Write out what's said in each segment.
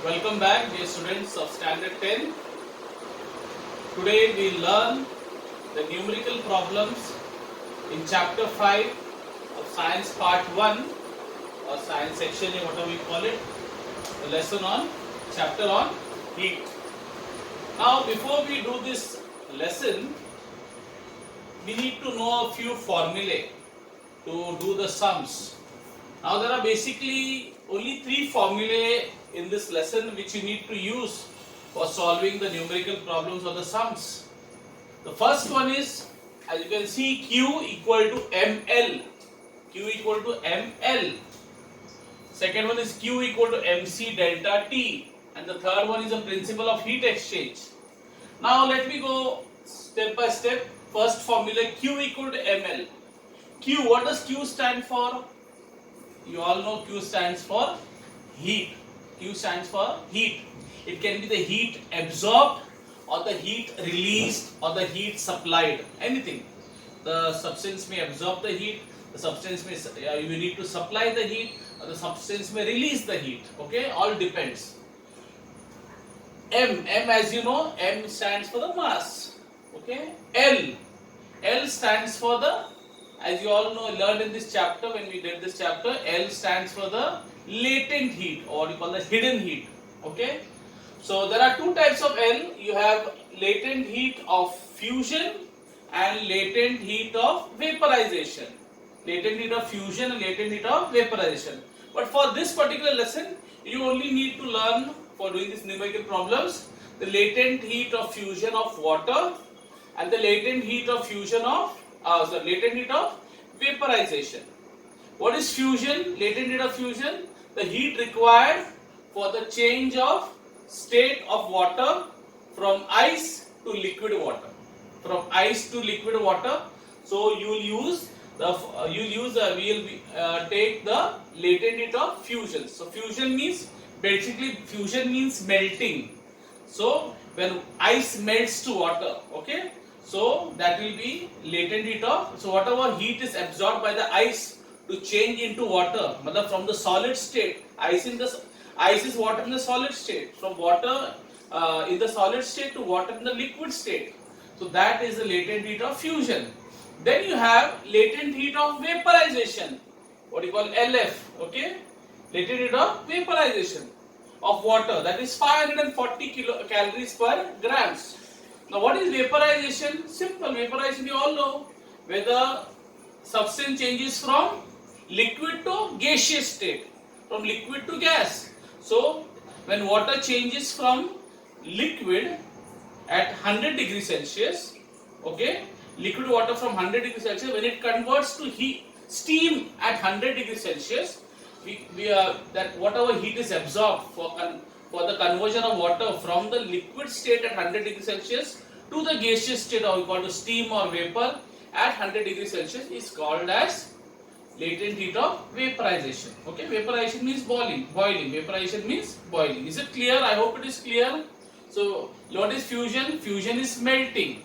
Welcome back, dear students of Standard 10. Today we learn the numerical problems in Chapter 5 of Science Part 1 or Science section, whatever we call it, the lesson on chapter on heat. Now, before we do this lesson, we need to know a few formulae to do the sums. Now, there are basically only three formulae in this lesson which you need to use for solving the numerical problems or the sums. The first one is, as you can see, Q equal to ml. Q equal to ml. Second one is Q equal to mc delta T. And the third one is the principle of heat exchange. Now let me go step by step. First formula, Q equal to ml. Q, what does Q stand for? You all know Q stands for heat. Q stands for heat. It can be the heat absorbed or the heat released or the heat supplied. Anything. The substance may absorb the heat, the substance may, you need to supply the heat, or the substance may release the heat. Okay, all depends. M as you know, M stands for the mass. Okay, L stands for the, as you all know, learned in this chapter when we did this chapter, L stands for the latent heat, or what you call the hidden heat. Okay, so there are two types of L. You have latent heat of fusion and latent heat of vaporization. Latent heat of fusion and latent heat of vaporization. But for this particular lesson, you only need to learn, for doing these numerical problems, the latent heat of fusion of water and the latent heat of fusion of latent heat of vaporization. What is fusion? Latent heat of fusion, the heat required for the change of state of water from ice to liquid water. From ice to liquid water. So you will use the take the latent heat of fusion. So fusion means, basically fusion means melting. So when ice melts to water, okay, so that will be latent heat of, so whatever heat is absorbed by the ice to change into water, from the solid state, ice is water in the solid state, from water in the solid state to water in the liquid state. So that is the latent heat of fusion. Then you have latent heat of vaporization, what you call LF, okay, latent heat of vaporization of water, that is 540 calories per grams. Now what is vaporization? Simple. Vaporization you all know, where the substance changes from liquid to gaseous state, from liquid to gas. So when water changes from liquid at 100 degrees Celsius, okay, liquid water from 100 degrees Celsius, when it converts to heat, steam at 100 degrees Celsius, that whatever heat is absorbed for the conversion of water from the liquid state at 100 degrees Celsius to the gaseous state, or we call it steam or vapor at 100 degrees Celsius, is called as latent heat of vaporization. Okay, vaporization means boiling. Vaporization means boiling. Is it clear? I hope it is clear. So what is fusion? Fusion is melting.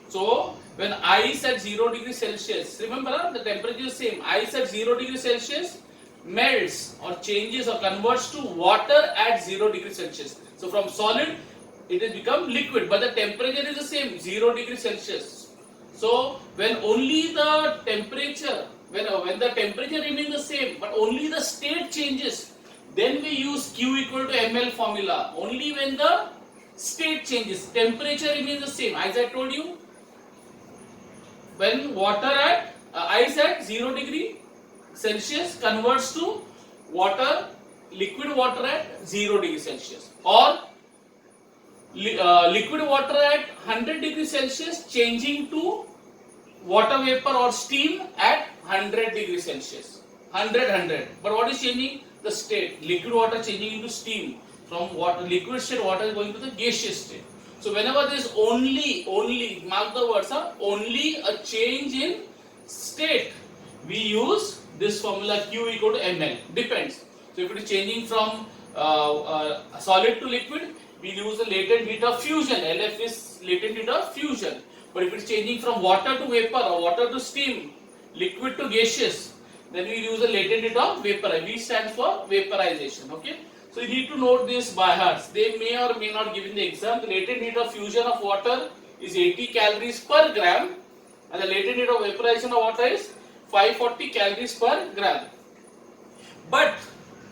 So when ice at 0 degrees Celsius, remember the temperature is same. Ice at 0 degrees Celsius melts or changes or converts to water at 0 degrees Celsius. So from solid it has become liquid, but the temperature is the same, 0 degrees Celsius. So when only the temperature, when the temperature remains the same, but only the state changes, then we use Q equal to ml formula. Only when the state changes, temperature remains the same. As I told you, when water at ice at 0 degree Celsius converts to water, liquid water at 0 degree Celsius, or liquid water at 100 degrees Celsius changing to water vapor or steam at 100 degrees Celsius. 100. But what is changing? The state. Liquid water changing into steam. From water, liquid state, water is going to the gaseous state. So whenever there is only, mark the words, only a change in state, we use this formula Q equal to ml. Depends. So if it is changing from solid to liquid, we use the latent heat of fusion. LF is latent heat of fusion. But if it is changing from water to vapor or water to steam, liquid to gaseous, then we use the latent heat of vapor. V stands for vaporization. Okay. So you need to note this by heart. They may or may not give in the exam. The latent heat of fusion of water is 80 calories per gram, and the latent heat of vaporization of water is 540 calories per gram. But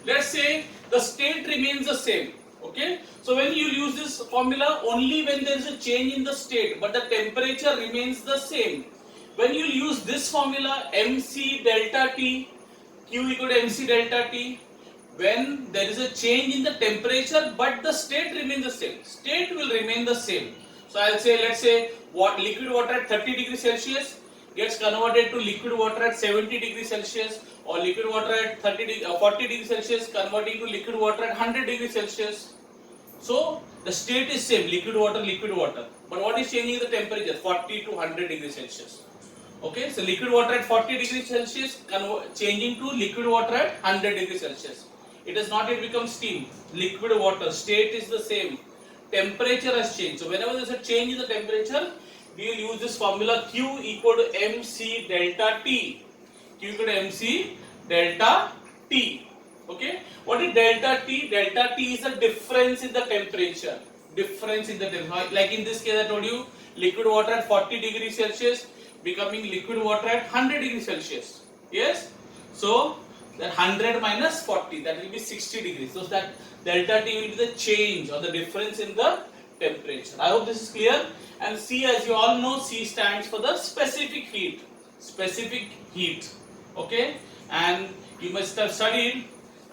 let's say the state remains the same. Okay, so when you use this formula only when there is a change in the state, but the temperature remains the same. When you use this formula mc delta T, Q equal to mc delta T, when there is a change in the temperature but the state remains the same. State will remain the same. So I'll say, let's say what liquid water at 30 degrees Celsius gets converted to liquid water at 70 degrees Celsius, or liquid water at 40 degrees Celsius converting to liquid water at 100 degrees Celsius. So the state is same, liquid water. But what is changing the temperature? 40 to 100 degrees Celsius. Okay, so liquid water at 40 degrees Celsius changing to liquid water at 100 degrees Celsius. It has not yet become steam. Liquid water, state is the same. Temperature has changed. So whenever there is a change in the temperature, we will use this formula Q equal to mc delta T. Q equal to mc delta T. Okay. What is delta T? Delta T is the difference in the temperature. Like in this case I told you, liquid water at 40 degrees Celsius becoming liquid water at 100 degrees Celsius. Yes. So that 100 minus 40, that will be 60 degrees. So that delta T will be the change or the difference in the temperature. I hope this is clear. And C, as you all know, C stands for the specific heat. Okay. And you must have studied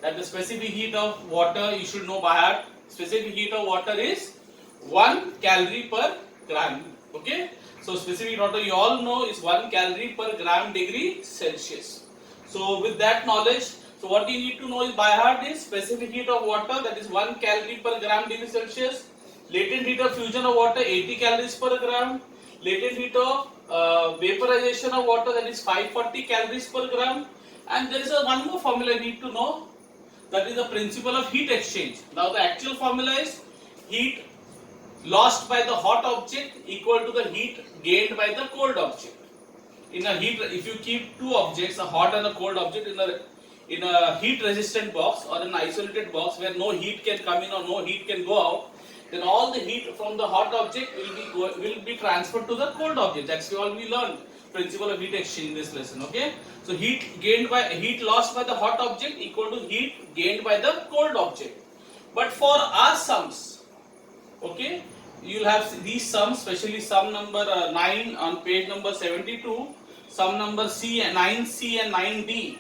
that the specific heat of water, you should know by heart. Specific heat of water is 1 calorie per gram. Okay. So specific heat of water, you all know, is 1 calorie per gram degree Celsius. So with that knowledge, so what you need to know is by heart is specific heat of water, that is 1 calorie per gram degree Celsius. Latent heat of fusion of water, 80 calories per gram. Latent heat of vaporization of water, that is 540 calories per gram. And there is one more formula you need to know, that is the principle of heat exchange. Now the actual formula is heat lost by the hot object equal to the heat gained by the cold object. In a heat, if you keep two objects, a hot and a cold object, in a heat resistant box or an isolated box where no heat can come in or no heat can go out, then all the heat from the hot object will be transferred to the cold object. That's all we learned. Principle of heat exchange in this lesson. Okay. So heat lost by the hot object equal to heat gained by the cold object. But for our sums, okay, you will have these sums, especially sum number 9 on page number 72, sum number 9C and 9D.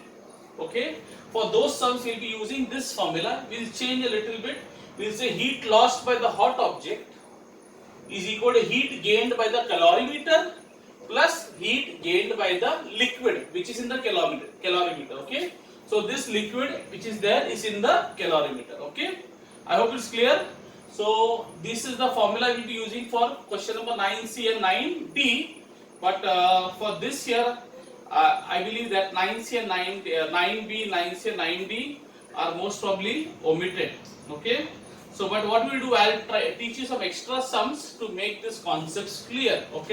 Okay. For those sums we will be using this formula. We will change a little bit. We will say heat lost by the hot object is equal to heat gained by the calorimeter plus heat gained by the liquid which is in the calorimeter. Okay. So this liquid which is there is in the calorimeter. Okay. I hope it's clear. So this is the formula we will be using for question number 9C and 9D. But for this year, I believe that 9C and 9B, 9C and 9D are most probably omitted. Okay. So, but what we will do, I will teach you some extra sums to make these concepts clear. Okay.